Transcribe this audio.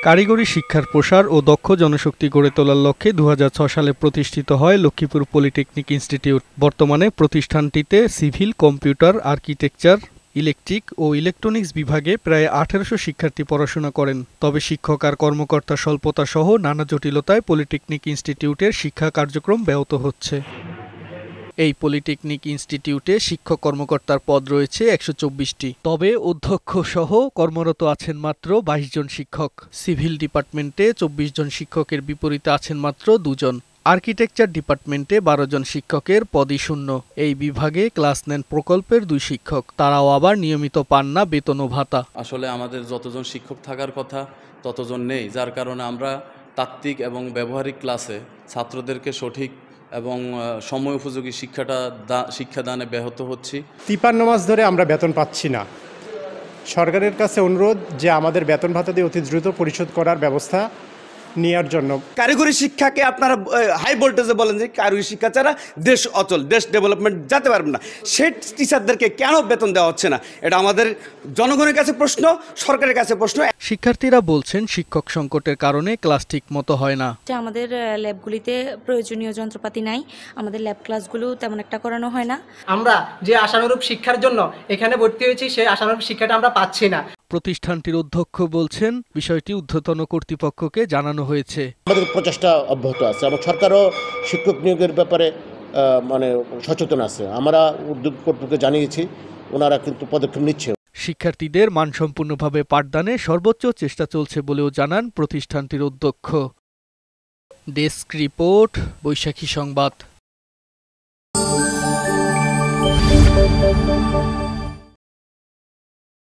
কারিগরি শিক্ষার প্রসার ও দক্ষ জনশক্তি গড়ে তোলার লক্ষ্যে ২০০৬ সালে প্রতিষ্ঠিত হয় লক্ষ্মীপুর পলিটেকনিক ইনস্টিটিউট। বর্তমানে প্রতিষ্ঠানটিতে সিভিল, কম্পিউটার, আর্কিটেকচার, ইলেকট্রিক ও ইলেকট্রনিক্স বিভাগে প্রায় ১৮০০ শিক্ষার্থী পড়াশোনা করেন। তবে শিক্ষক আর কর্মকর্তা স্বল্পতা সহ নানা জটিলতায় পলিটেকনিক ইনস্টিটিউটের শিক্ষা কার্যক্রম ব্যাহত হচ্ছে। এই পলিটেকনিক ইনস্টিটিউটে শিক্ষক কর্মকর্তার পদ রয়েছে ১২৪টি। তবে অধ্যক্ষ সহ কর্মরত আছেন মাত্র ২২ জন শিক্ষক। সিভিল ডিপার্টমেন্টে ২৪ জন শিক্ষকের বিপরীতে আছেন মাত্র ২ জন। আর্কিটেকচার ডিপার্টমেন্টে ১২ জন শিক্ষকের পদই শূন্য। এই বিভাগে ক্লাস নেন প্রকল্পের ২ শিক্ষক, তারাও আবার নিয়মিত পান না বেতন ও ভাতা। আসলে আমাদের যতজন শিক্ষক থাকার কথা ততজন নেই, যার কারণে আমরা তাত্ত্বিক এবং ব্যবহারিক ক্লাসে ছাত্রদেরকে সঠিক এবং সময় উপযোগী শিক্ষাদানে ব্যাহত হচ্ছি। ৫৩ মাস ধরে আমরা বেতন পাচ্ছি না। সরকারের কাছে অনুরোধ যে আমাদের বেতন ভাতা দিয়ে অতি দ্রুত পরিশোধ করার ব্যবস্থা নেওয়ার জন্য। কারিগরি শিক্ষাকে আপনারা হাই ভোল্টেজে বলেন যে কারিগরি শিক্ষা ছাড়া দেশ অচল, দেশ ডেভেলপমেন্ট যেতে পারবে না। সেই টিচারদেরকে কেন বেতন দেওয়া হচ্ছে না, এটা আমাদের জনগণের কাছে প্রশ্ন, সরকারের কাছে প্রশ্ন। শিক্ষার্থীরা বলছেন শিক্ষক সংকটের কারণে ক্লাস ঠিক মতো হয় না। আমাদের ল্যাবগুলিতে প্রয়োজনীয় যন্ত্রপাতি নাই, আমাদের ল্যাব ক্লাসগুলো তেমন একটা করানো হয় না। আমরা যে আশানুরূপ শিক্ষার জন্য এখানে ভর্তি হয়েছি সেই আশানুরূপ শিক্ষাটা আমরা পাচ্ছি না। প্রতিষ্ঠানটির অধ্যক্ষ বলছেন বিষয়টি ঊর্ধ্বতন কর্তৃপক্ষকে জানানো হয়েছে। আমাদের প্রচেষ্টা অব্যাহত আছে এবং সরকারও শিক্ষক নিয়োগের ব্যাপারে সচেতন আছে। আমরা উদ্যোগ কর্তৃপক্ষকে জানিয়েছি, ওনারা কিন্তু পদক্ষেপ নিচ্ছে। শিক্ষার্থীদের মানসম্পূর্ণভাবে পাঠদানে সর্বোচ্চ চেষ্টা চলছে বলেও জানান প্রতিষ্ঠানটির অধ্যক্ষ। ডেস্ক রিপোর্ট, বৈশাখী সংবাদ।